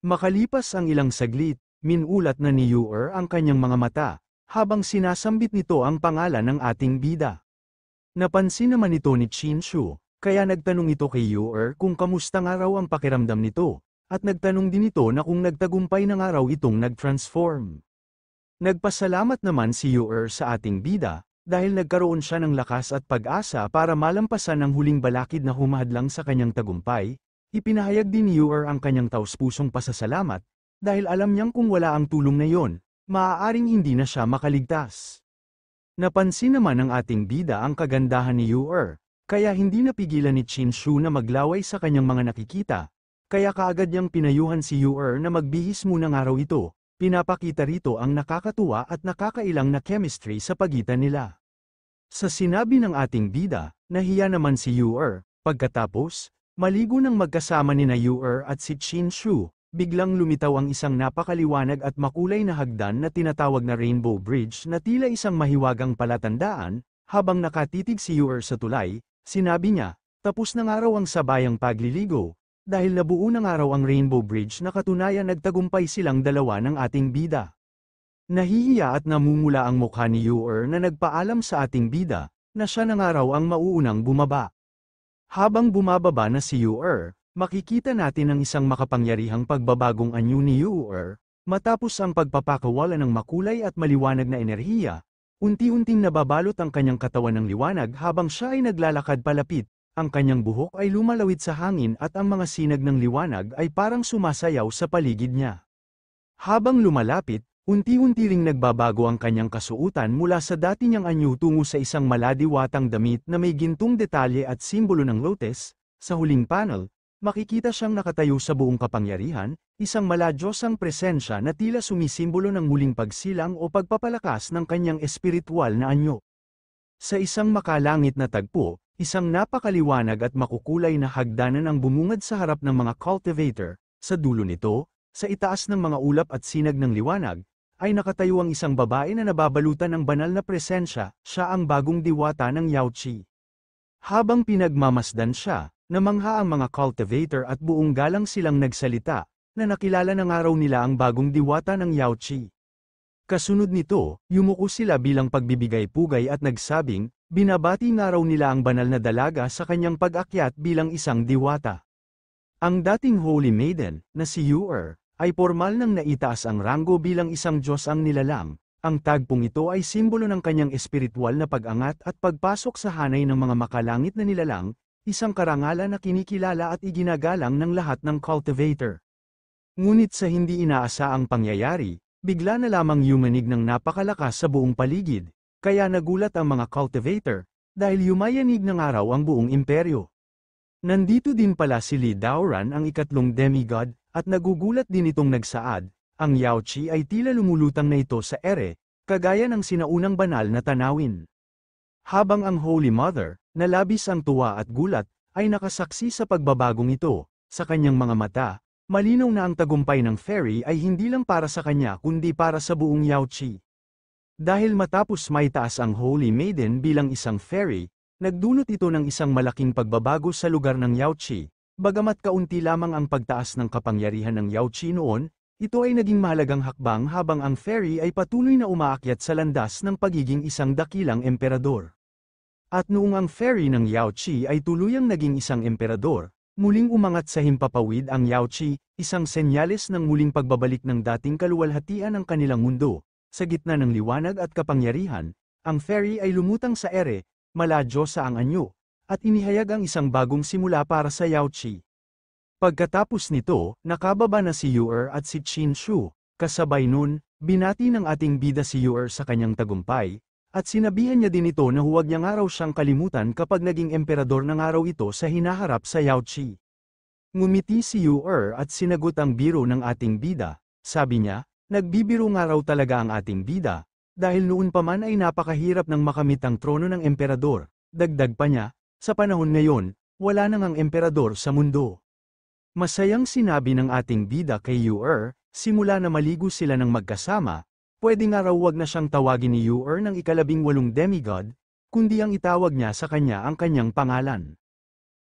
Makalipas ang ilang saglit, minulat na ni Yuer ang kanyang mga mata, habang sinasambit nito ang pangalan ng ating bida. Napansin naman ito ni Chinshu, kaya nagtanong ito kay Yuer kung kamusta nga raw ang pakiramdam nito, at nagtanong din ito na kung nagtagumpay na nga raw itong nag-transform. Nagpasalamat naman si Yuer sa ating bida, dahil nagkaroon siya ng lakas at pag-asa para malampasan ang huling balakid na humahadlang sa kanyang tagumpay. Ipinahayag din ni Yuer ang kanyang taus-pusong pasasalamat, dahil alam niyang kung wala ang tulong na yon, maaaring hindi na siya makaligtas. Napansin naman ng ating bida ang kagandahan ni Yuer, kaya hindi napigilan ni Chinshu na maglaway sa kanyang mga nakikita, kaya kaagad niyang pinayuhan si Yuer na magbihis muna ng araw ito, pinapakita rito ang nakakatuwa at nakakailang na chemistry sa pagitan nila. Sa sinabi ng ating bida, nahiya naman si Yuer, pagkatapos, maligo ng magkasama nina Yuer at si Chinshu, biglang lumitaw ang isang napakaliwanag at makulay na hagdan na tinatawag na Rainbow Bridge na tila isang mahiwagang palatandaan, habang nakatitig si Yuer sa tulay, sinabi niya, tapos na nga raw ang sabayang pagliligo, dahil nabuo na nga raw ang Rainbow Bridge na katunayan nagtagumpay silang dalawa ng ating bida. Nahihiya at namumula ang mukha ni Yuer na nagpaalam sa ating bida, na siya na nga raw ang mauunang bumaba. Habang bumababa na si Yuer, makikita natin ang isang makapangyarihang pagbabagong anyo ni Yuer, matapos ang pagpapakawala ng makulay at maliwanag na enerhiya, unti-unting nababalot ang kanyang katawan ng liwanag habang siya ay naglalakad palapit, ang kanyang buhok ay lumalawit sa hangin at ang mga sinag ng liwanag ay parang sumasayaw sa paligid niya. Habang lumalapit, unti-unti ring nagbabago ang kanyang kasuotan mula sa dati niyang anyo tungo sa isang maladiwatang damit na may gintong detalye at simbolo ng lotus. Sa huling panel, makikita siyang nakatayo sa buong kapangyarihan, isang maladyosang presensya na tila sumisimbolo ng muling pagsilang o pagpapalakas ng kanyang espiritual na anyo. Sa isang makalangit na tagpo, isang napakaliwanag at makukulay na hagdanan ang bumungad sa harap ng mga cultivator. Sa dulo nito, sa itaas ng mga ulap at sinag ng liwanag, ay nakatayo ang isang babae na nababalutan ng banal na presensya, siya ang bagong diwata ng Yaoqi. Habang pinagmamasdan siya, namangha ang mga cultivator at buong galang silang nagsalita, na nakilala ng araw nila ang bagong diwata ng Yaoqi. Kasunod nito, yumuko sila bilang pagbibigay-pugay at nagsabing, binabati nga raw nila ang banal na dalaga sa kanyang pag-akyat bilang isang diwata. Ang dating Holy Maiden, na si Yuer, ay formal nang naitaas ang ranggo bilang isang Diyos ang nilalang. Ang tagpong ito ay simbolo ng kanyang espiritual na pag-angat at pagpasok sa hanay ng mga makalangit na nilalang, isang karangalan na kinikilala at iginagalang ng lahat ng cultivator. Ngunit sa hindi inaasaang pangyayari, bigla na lamang yumanig ng napakalakas sa buong paligid, kaya nagulat ang mga cultivator, dahil yumayanig ng araw ang buong imperyo. Nandito din pala si Li Daoran ang ikatlong demigod, at nagugulat din itong nagsaad, ang Yaoqi ay tila lumulutang na ito sa ere, kagaya ng sinaunang banal na tanawin. Habang ang Holy Mother, na labis ang tuwa at gulat, ay nakasaksi sa pagbabagong ito, sa kanyang mga mata, malinaw na ang tagumpay ng fairy ay hindi lang para sa kanya kundi para sa buong Yaoqi. Dahil matapos maitaas ang Holy Maiden bilang isang fairy, nagdulot ito ng isang malaking pagbabago sa lugar ng Yaoqi, bagamat kaunti lamang ang pagtaas ng kapangyarihan ng Yaoqi noon, ito ay naging mahalagang hakbang habang ang fairy ay patuloy na umaakyat sa landas ng pagiging isang dakilang emperador. At noong ang fairy ng Yaoqi ay tuluyang naging isang emperador, muling umangat sa himpapawid ang Yaoqi, isang senyales ng muling pagbabalik ng dating kaluwalhatian ng kanilang mundo. Sa gitna ng liwanag at kapangyarihan, ang fairy ay lumutang sa ere, maladyosa ang anyo, at inihayag ang isang bagong simula para sa Yaoqi. Pagkatapos nito, nakababa na si Yuer at si Chinshu, kasabay nun, binati ng ating bida si Yuer sa kanyang tagumpay, at sinabihan niya din ito na huwag niya nga raw siyang kalimutan kapag naging emperador ng araw ito sa hinaharap sa Yaoqi. Ngumiti si Yuer at sinagot ang biro ng ating bida, sabi niya, nagbibiro nga raw talaga ang ating bida, dahil noon pa man ay napakahirap ng makamit ang trono ng emperador, dagdag pa niya, sa panahon ngayon, wala nang ang emperador sa mundo. Masayang sinabi ng ating bida kay Yuer, simula na maligo sila ng magkasama, pwede nga raw wag na siyang tawagin ni Yuer ng ika-18 demigod, kundi ang itawag niya sa kanya ang kanyang pangalan.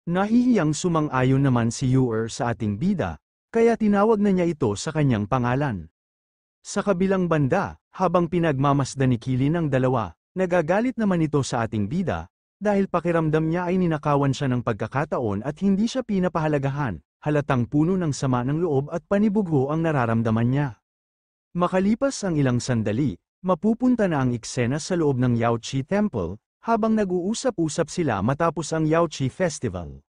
Nahihiyang sumang-ayon naman si Yuer sa ating bida, kaya tinawag na niya ito sa kanyang pangalan. Sa kabilang banda, habang pinagmamasdan ni Kilin ang dalawa, nagagalit naman ito sa ating bida, dahil pakiramdam niya ay ninakawan siya ng pagkakataon at hindi siya pinapahalagahan, halatang puno ng sama ng loob at panibugho ang nararamdaman niya. Makalipas ang ilang sandali, mapupunta na ang eksena sa loob ng Yaoqi Temple, habang nag-uusap-usap sila matapos ang Yaoqi Festival.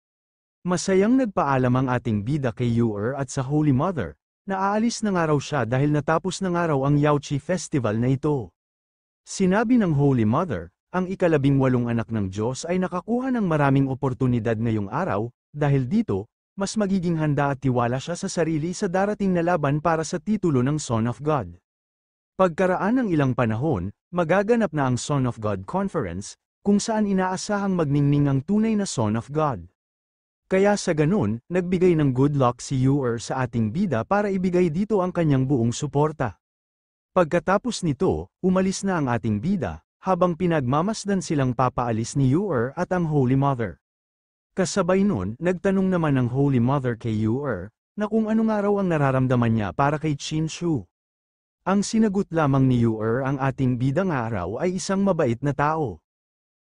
Masayang nagpaalam ang ating bida kay Yuer at sa Holy Mother, na aalis na nga raw siya dahil natapos na nga raw ang Yaoqi Festival na ito. Sinabi ng Holy Mother, ang ika-18 anak ng Diyos ay nakakuha ng maraming oportunidad ngayong araw, dahil dito, mas magiging handa at tiwala siya sa sarili sa darating na laban para sa titulo ng Son of God. Pagkaraan ng ilang panahon, magaganap na ang Son of God Conference, kung saan inaasahang magningning ang tunay na Son of God. Kaya sa ganun, nagbigay ng good luck si Yuer sa ating bida para ibigay dito ang kanyang buong suporta. Pagkatapos nito, umalis na ang ating bida, habang pinagmamasdan silang papaalis ni Yuer at ang Holy Mother. Kasabay nun, nagtanong naman ang Holy Mother kay Yuer, na kung ano nga raw ang nararamdaman niya para kay Qinshu. Ang sinagot lamang ni Yuer ang ating bida nga raw ay isang mabait na tao.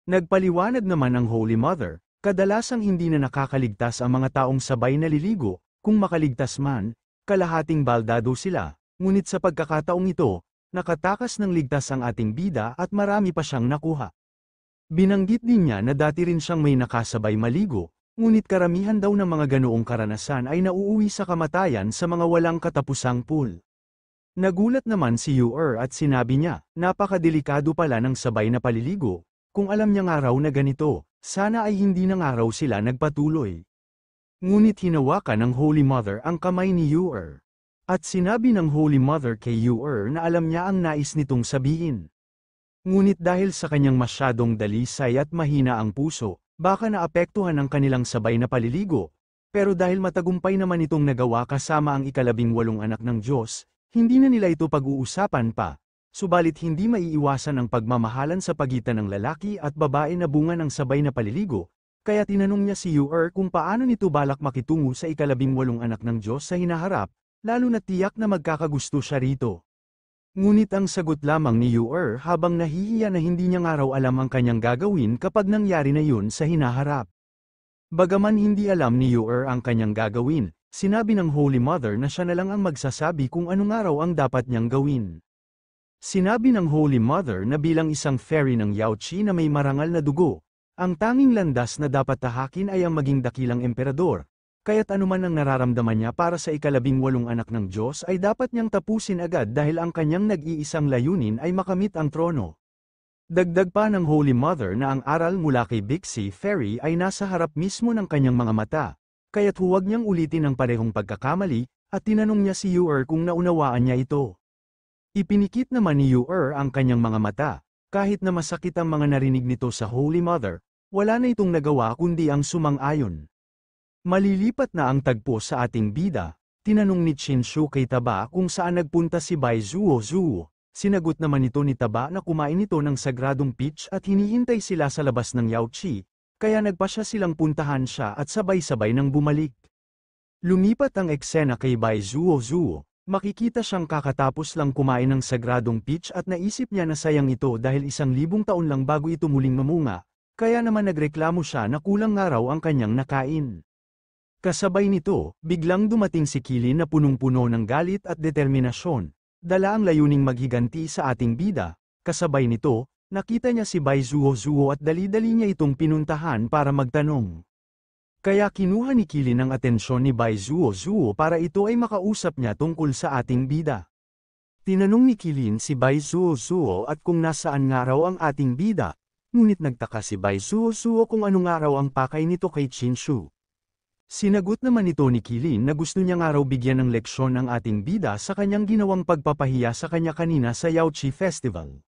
Nagpaliwanag naman ang Holy Mother, kadalasang hindi na nakakaligtas ang mga taong sabay naliligo, kung makaligtas man, kalahating baldado sila, ngunit sa pagkakataong ito, nakatakas ng ligtas ang ating bida at marami pa siyang nakuha. Binanggit din niya na dati rin siyang may nakasabay maligo, ngunit karamihan daw ng mga ganoong karanasan ay nauuwi sa kamatayan sa mga walang katapusang pool. Nagulat naman si Yuer at sinabi niya, napakadelikado pala ng sabay na paliligo, kung alam niya nga raw na ganito, sana ay hindi na nga raw sila nagpatuloy. Ngunit hinawakan ng Holy Mother ang kamay ni Yuer. At sinabi ng Holy Mother kay Yuer na alam niya ang nais nitong sabihin. Ngunit dahil sa kanyang masyadong dalisay at mahina ang puso, baka naapektuhan ang kanilang sabay na paliligo, pero dahil matagumpay naman itong nagawa kasama ang ika-18 anak ng Diyos, hindi na nila ito pag-uusapan pa. Subalit hindi maiiwasan ang pagmamahalan sa pagitan ng lalaki at babae na bunga ng sabay na paliligo, kaya tinanong niya si Yuer kung paano nito balak makitungo sa ika-18 anak ng Diyos sa hinaharap, lalo na tiyak na magkakagusto siya rito. Ngunit ang sagot lamang ni Yuer habang nahihiya na hindi niya nga raw alam ang kanyang gagawin kapag nangyari na yun sa hinaharap. Bagaman hindi alam ni Yuer ang kanyang gagawin, sinabi ng Holy Mother na siya na lang ang magsasabi kung ano nga raw ang dapat niyang gawin. Sinabi ng Holy Mother na bilang isang fairy ng Yaoqi na may marangal na dugo, ang tanging landas na dapat tahakin ay ang maging dakilang emperador, kaya't anuman ang nararamdaman niya para sa ika-18 anak ng Diyos ay dapat niyang tapusin agad dahil ang kanyang nag-iisang layunin ay makamit ang trono. Dagdag pa ng Holy Mother na ang aral mula kay Bixie Fairy ay nasa harap mismo ng kanyang mga mata, kaya't huwag niyang ulitin ang parehong pagkakamali, at tinanong niya si Yuer kung naunawaan niya ito. Ipinikit naman ni Yuer ang kanyang mga mata, kahit na masakit ang mga narinig nito sa Holy Mother, wala na itong nagawa kundi ang sumang-ayon. Malilipat na ang tagpo sa ating bida, tinanong ni Qinshu kay Taba kung saan nagpunta si Bai Zuo. Sinagot naman ito ni Taba na kumain ito ng sagradong peach at hinihintay sila sa labas ng Yaoqi, kaya nagpasya silang puntahan siya at sabay-sabay nang bumalik. Lumipat ang eksena kay Bai Zuo. Makikita siyang kakatapos lang kumain ng sagradong peach at naisip niya na sayang ito dahil 1,000 taon lang bago ito muling mamunga, kaya naman nagreklamo siya na kulang nga raw ang kanyang nakain. Kasabay nito, biglang dumating si Kilin na punong-puno ng galit at determinasyon, dala ang layuning maghiganti sa ating bida. Kasabay nito, nakita niya si Bai Zuo at dali-dali niya itong pinuntahan para magtanong. Kaya kinuha ni Kilin ang atensyon ni Bai Zuo para ito ay makausap niya tungkol sa ating bida. Tinanong ni Kilin si Bai Zuo at kung nasaan nga raw ang ating bida, ngunit nagtaka si Bai Zuo kung ano nga raw ang pakay nito kay Qinshu. Sinagot naman ito ni Kilin na gusto niya nga raw bigyan ng leksyon ang ating bida sa kanyang ginawang pagpapahiya sa kanya kanina sa Yaoqi Festival.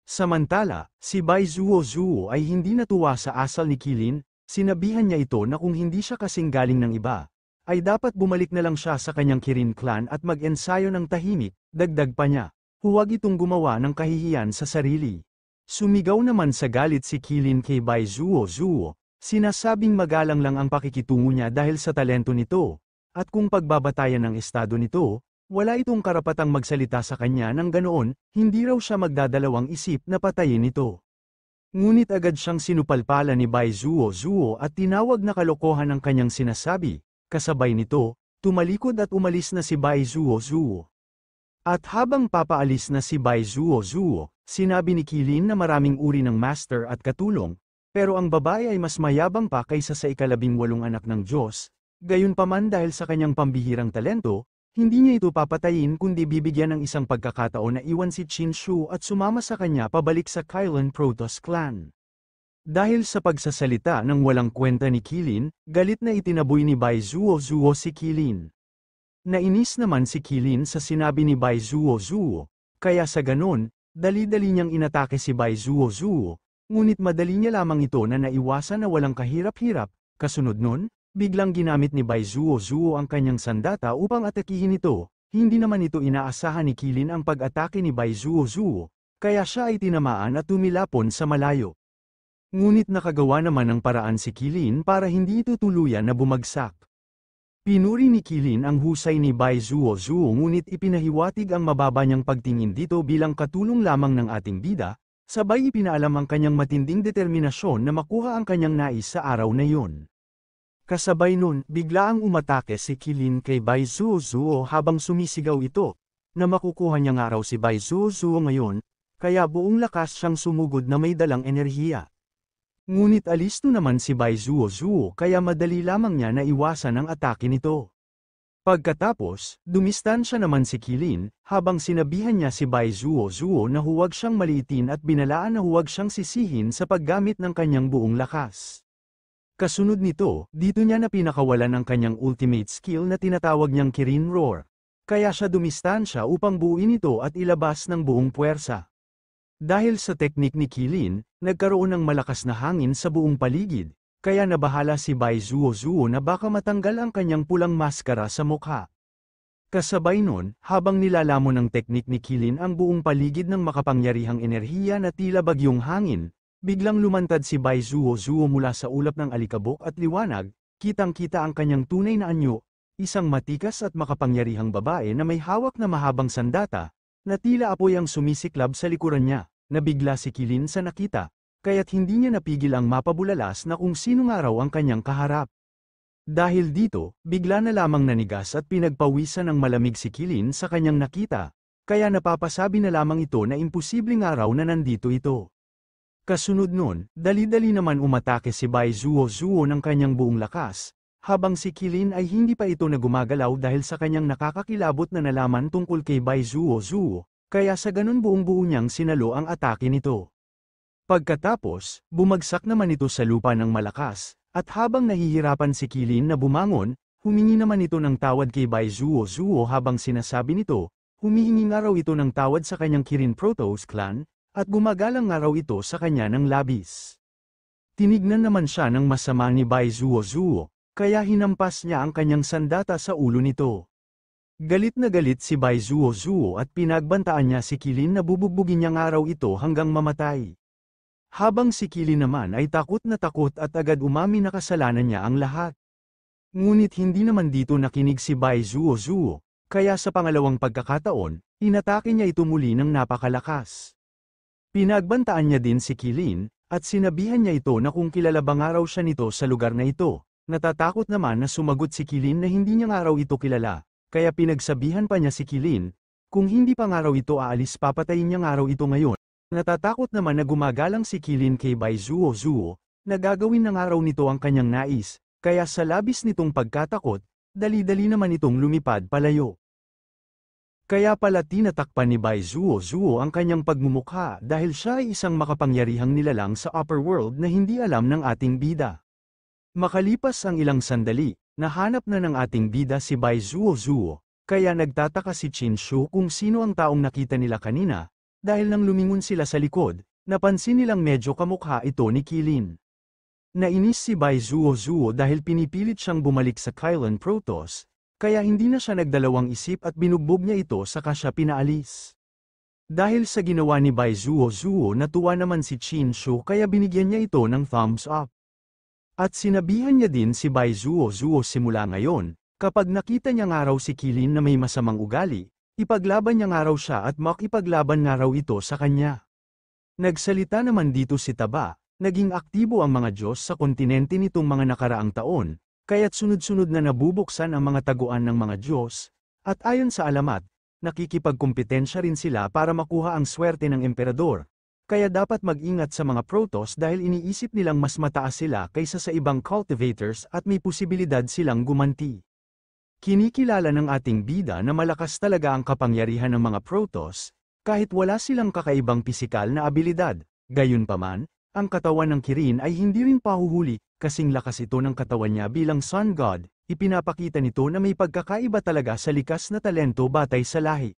Samantala, si Bai Zuo ay hindi natuwa sa asal ni Kilin. Sinabihan niya ito na kung hindi siya kasing galing ng iba, ay dapat bumalik na lang siya sa kanyang Kirin clan at mag-ensayo ng tahimik. Dagdag pa niya, huwag itong gumawa ng kahihiyan sa sarili. Sumigaw naman sa galit si Kilin kay Bai Zuo, sinasabing magalang lang ang pakikitungo niya dahil sa talento nito, at kung pagbabatayan ng estado nito, wala itong karapatang magsalita sa kanya ng ganoon, hindi raw siya magdadalawang isip na patayin ito. Ngunit agad siyang sinupalpala ni Bai Zuo at tinawag na kalokohan ang kanyang sinasabi, kasabay nito, tumalikod at umalis na si Bai Zuo. At habang papaalis na si Bai Zuo, sinabi ni Qilin na maraming uri ng master at katulong, pero ang babae ay mas mayabang pa kaysa sa 18 anak ng Diyos, gayunpaman dahil sa kanyang pambihirang talento, hindi niya ito papatayin kundi bibigyan ng isang pagkakataon na iwan si Qin Shu at sumama sa kanya pabalik sa Kailan Protoss clan. Dahil sa pagsasalita ng walang kwenta ni Qilin, galit na itinaboy ni Bai Zuo si Qilin. Nainis naman si Qilin sa sinabi ni Bai Zuo, kaya sa ganon, dali-dali niyang inatake si Bai Zuo, ngunit madali niya lamang ito na naiwasan na walang kahirap-hirap, kasunod nun, biglang ginamit ni Bai Zuo ang kanyang sandata upang atakihin ito, hindi naman ito inaasahan ni Qilin ang pag-atake ni Bai Zuo, kaya siya ay tinamaan at tumilapon sa malayo. Ngunit nakagawa naman ng paraan si Qilin para hindi ito tuluyan na bumagsak. Pinuri ni Qilin ang husay ni Bai Zuo ngunit ipinahiwatig ang mababa niyang pagtingin dito bilang katulong lamang ng ating bida, sabay ipinaalam ang kanyang matinding determinasyon na makuha ang kanyang nais sa araw na yun. Kasabay nun, bigla ang umatake si Qilin kay Bai Zuo habang sumisigaw ito, na makukuha niya nga raw si Bai Zuo ngayon, kaya buong lakas siyang sumugod na may dalang enerhiya. Ngunit alisto naman si Bai Zuo kaya madali lamang niya na iwasan ang atake nito. Pagkatapos, dumistansya naman si Qilin, habang sinabihan niya si Bai Zuo na huwag siyang maliitin at binalaan na huwag siyang sisihin sa paggamit ng kanyang buong lakas. Kasunod nito, dito niya na pinakawalan ang kanyang ultimate skill na tinatawag niyang Kirin Roar, kaya siya dumistansya upang buuin ito at ilabas ng buong puwersa. Dahil sa teknik ni Qilin, nagkaroon ng malakas na hangin sa buong paligid, kaya nabahala si Bai Zuo na baka matanggal ang kanyang pulang maskara sa mukha. Kasabay nun, habang nilalamon ng teknik ni Qilin ang buong paligid ng makapangyarihang enerhiya na tila bagyong hangin, biglang lumantad si Bai Zuo mula sa ulap ng alikabok at liwanag, kitang-kita ang kanyang tunay na anyo, isang matikas at makapangyarihang babae na may hawak na mahabang sandata, na tila apoy ang sumisiklab sa likuran niya. Nabigla si Qilin sa nakita, kaya't hindi niya napigil ang mapabulalas na kung sino nga raw ang kanyang kaharap. Dahil dito, bigla na lamang nanigas at pinagpawisan ng malamig si Qilin sa kanyang nakita, kaya napapasabi na lamang ito na imposible nga raw na nandito ito. Kasunod nun, dali-dali naman umatake si Bai Zuo ng kanyang buong lakas, habang si Qilin ay hindi pa ito na gumagalaw dahil sa kanyang nakakakilabot na nalaman tungkol kay Bai Zuo, kaya sa ganun buong-buo niyang sinalo ang atake nito. Pagkatapos, bumagsak naman ito sa lupa ng malakas, at habang nahihirapan si Qilin na bumangon, humingi naman ito ng tawad kay Bai Zuo habang sinasabi nito, humihingi nga raw ito ng tawad sa kanyang Kirin Protoss clan, at gumagalang nga raw ito sa kanya ng labis. Tinignan naman siya ng masama ni Bai Zuo, kaya hinampas niya ang kanyang sandata sa ulo nito. Galit na galit si Bai Zuo at pinagbantaan niya si Qilin na bubugbugin niya nga raw ito hanggang mamatay. Habang si Qilin naman ay takot na takot at agad umamin na kasalanan niya ang lahat. Ngunit hindi naman dito nakinig si Bai Zuo, kaya sa pangalawang pagkakataon, inatake niya ito muli ng napakalakas. Pinagbantaan niya din si Qilin, at sinabihan niya ito na kung kilala ba nga raw siya nito sa lugar na ito. Natatakot naman na sumagot si Qilin na hindi niya nga raw ito kilala. Kaya pinagsabihan pa niya si Qilin, kung hindi pa nga raw ito aalis papatayin niya nga raw ito ngayon. Natatakot naman na gumagalang si Qilin kay Bai Zuo, na gagawin na nga raw nito ang kanyang nais, kaya sa labis nitong pagkatakot, dali-dali naman itong lumipad palayo. Kaya pala tinatakpan ni Bai Zuo ang kanyang pagmumukha dahil siya ay isang makapangyarihang nilalang sa upper world na hindi alam ng ating bida. Makalipas ang ilang sandali, nahanap na ng ating bida si Bai Zuo, kaya nagtataka si Qin Shu kung sino ang taong nakita nila kanina, dahil nang lumingon sila sa likod, napansin nilang medyo kamukha ito ni Qilin. Nainis si Bai Zuo dahil pinipilit siyang bumalik sa Kailan Protoss, kaya hindi na siya nagdalawang isip at binugbog niya ito saka siya pinaalis. Dahil sa ginawa ni Bai Zuo natuwa naman si Qin Shu kaya binigyan niya ito ng thumbs up. At sinabihan niya din si Bai Zuo simula ngayon, Kapag nakita niya nga raw si Kilin na may masamang ugali, ipaglaban niya nga raw siya at makipaglaban nga raw ito sa kanya. Nagsalita naman dito si Taba, naging aktibo ang mga Diyos sa kontinente nitong mga nakaraang taon, kaya't sunod-sunod na nabubuksan ang mga taguan ng mga Diyos, at ayon sa alamat, nakikipagkumpetensya rin sila para makuha ang swerte ng emperador, kaya dapat mag-ingat sa mga Protoss dahil iniisip nilang mas mataas sila kaysa sa ibang cultivators at may posibilidad silang gumanti. Kinikilala ng ating bida na malakas talaga ang kapangyarihan ng mga Protoss, kahit wala silang kakaibang pisikal na abilidad. Gayunpaman, ang katawan ng Kirin ay hindi rin pahuhuli, kasing lakas ito ng katawan niya bilang Sun God, ipinapakita nito na may pagkakaiba talaga sa likas na talento batay sa lahi.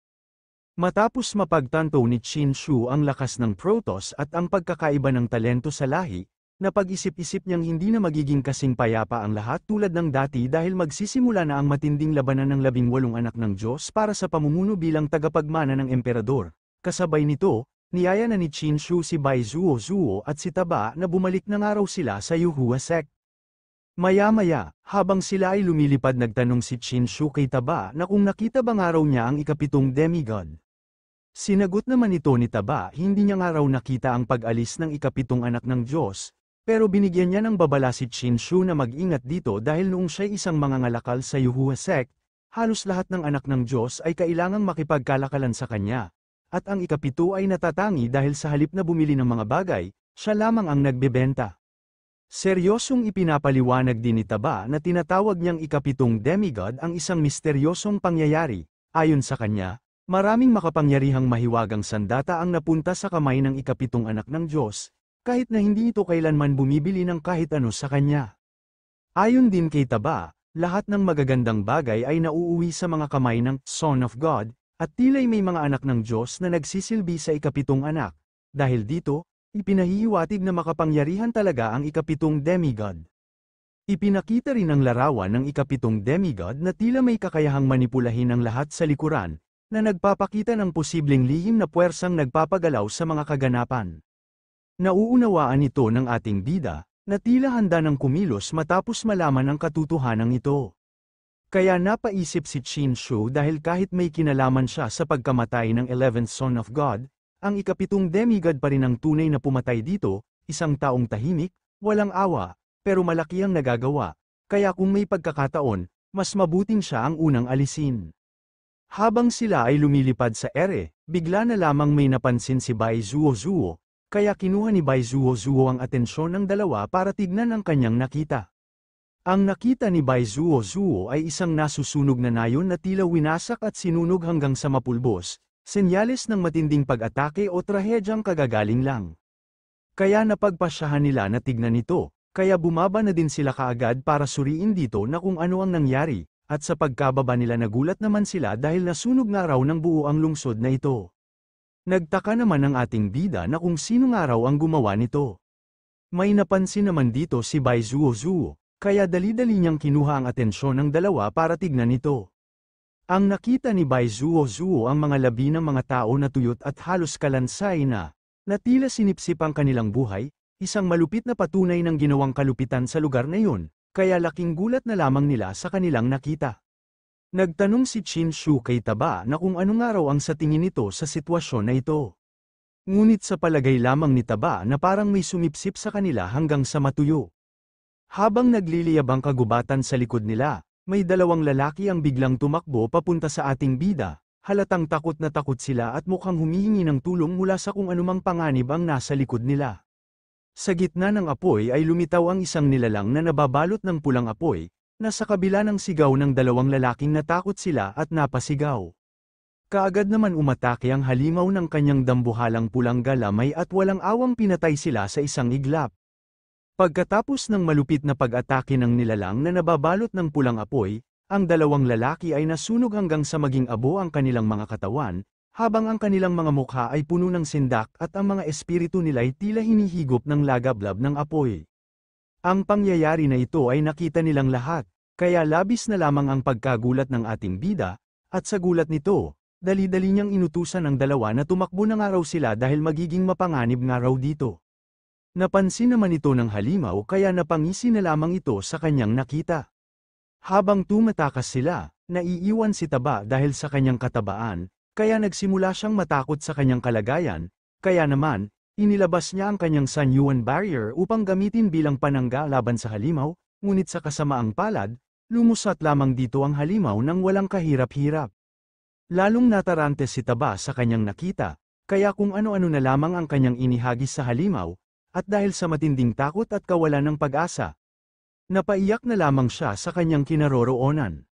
Matapos mapagtanto ni Qin Shu ang lakas ng Protoss at ang pagkakaiba ng talento sa lahi, napag-isip-isip niyang hindi na magiging kasing payapa ang lahat tulad ng dati dahil magsisimula na ang matinding labanan ng 18 anak ng Diyos para sa pamumuno bilang tagapagmana ng emperador. Kasabay nito, niyaya na ni Qin Shu si Bai Zuo at si Taba na bumalik na nga raw sila sa Yuhua sect. Maya-maya, habang sila ay lumilipad nagtanong si Qin Shu kay Taba na kung nakita ba nga raw niya ang ikapitong demigod. Sinagot naman ito ni Taba hindi niya nga raw nakita ang pag-alis ng ikapitong anak ng Diyos, pero binigyan niya ng babala si Qin Shu na mag-ingat dito dahil noong siya'y isang mangangalakal sa Yuhua sect, halos lahat ng anak ng Diyos ay kailangang makipagkalakalan sa kanya, at ang ikapito ay natatangi dahil sa halip na bumili ng mga bagay, siya lamang ang nagbebenta. Seryosong ipinapaliwanag din ni Taba na tinatawag niyang ikapitong demigod ang isang misteryosong pangyayari. Ayon sa kanya, maraming makapangyarihang mahiwagang sandata ang napunta sa kamay ng ikapitong anak ng Diyos, kahit na hindi ito kailanman bumibili ng kahit ano sa kanya. Ayon din kay Taba, lahat ng magagandang bagay ay nauuwi sa mga kamay ng Son of God, at tila'y may mga anak ng Diyos na nagsisilbi sa ikapitong anak. Dahil dito, ipinahihiwatig na makapangyarihan talaga ang ikapitong demigod. Ipinakita rin ang larawan ng ikapitong demigod na tila may kakayahang manipulahin ang lahat sa likuran, na nagpapakita ng posibleng lihim na puwersang nagpapagalaw sa mga kaganapan. Nauunawaan ito ng ating bida, na tila handa ng kumilos matapos malaman ang katotohanan ito. Kaya napaisip si Qin Shu dahil kahit may kinalaman siya sa pagkamatay ng 11th Son of God, ang ikapitong demigod pa rin ang tunay na pumatay dito, isang taong tahimik, walang awa, pero malaki ang nagagawa, kaya kung may pagkakataon, mas mabuting siya ang unang alisin. Habang sila ay lumilipad sa ere, bigla na lamang may napansin si Bai Zuo, kaya kinuha ni Bai Zuo ang atensyon ng dalawa para tignan ang kanyang nakita. Ang nakita ni Bai Zuo ay isang nasusunog na nayon na tila winasak at sinunog hanggang sa mapulbos, senyales ng matinding pag-atake o trahedyang kagagaling lang. Kaya napagpasyahan nila na tignan ito, kaya bumaba na din sila kaagad para suriin dito na kung ano ang nangyari. At sa pagkababa nila nagulat naman sila dahil nasunog nga raw ng buo ang lungsod na ito. Nagtaka naman ang ating bida na kung sino nga raw ang gumawa nito. May napansin naman dito si Bai Zuo, kaya dali-dali niyang kinuha ang atensyon ng dalawa para tignan ito. Ang nakita ni Bai Zuo ang mga labi ng mga tao na tuyot at halos kalansay na tila sinipsip ang kanilang buhay, isang malupit na patunay ng ginawang kalupitan sa lugar na yun. Kaya laking gulat na lamang nila sa kanilang nakita. Nagtanong si Qin Shu kay Taba na kung ano nga raw ang sa tingin nito sa sitwasyon na ito. Ngunit sa palagay lamang ni Taba na parang may sumipsip sa kanila hanggang sa matuyo. Habang nagliliyab ang kagubatan sa likod nila, may dalawang lalaki ang biglang tumakbo papunta sa ating bida, halatang takot na takot sila at mukhang humihingi ng tulong mula sa kung anumang panganib ang nasa likod nila. Sa gitna ng apoy ay lumitaw ang isang nilalang na nababalot ng pulang apoy, na sa kabila ng sigaw ng dalawang lalaking natakot sila at napasigaw. Kaagad naman umatake ang halimaw ng kanyang dambuhalang pulang galamay at walang awang pinatay sila sa isang iglap. Pagkatapos ng malupit na pag-atake ng nilalang na nababalot ng pulang apoy, ang dalawang lalaki ay nasunog hanggang sa maging abo ang kanilang mga katawan, habang ang kanilang mga mukha ay puno ng sindak at ang mga espiritu nila ay tila hinihigop ng lagablab ng apoy. Ang pangyayari na ito ay nakita nilang lahat, kaya labis na lamang ang pagkagulat ng ating bida, at sa gulat nito, dali-dali niyang inutusan ang dalawa na tumakbo na nga raw sila dahil magiging mapanganib nga raw dito. Napansin naman ito ng halimaw kaya napangisi na lamang ito sa kanyang nakita. Habang tumatakas sila, naiiwan si Taba dahil sa kanyang katabaan, kaya nagsimula siyang matakot sa kanyang kalagayan, kaya naman, inilabas niya ang kanyang San Yuan Barrier upang gamitin bilang panangga laban sa halimaw, ngunit sa kasamaang palad, lumusat lamang dito ang halimaw nang walang kahirap-hirap. Lalong natarante si Taba sa kanyang nakita, kaya kung ano-ano na lamang ang kanyang inihagis sa halimaw, at dahil sa matinding takot at kawalan ng pag-asa, napaiyak na lamang siya sa kanyang kinaroroonan.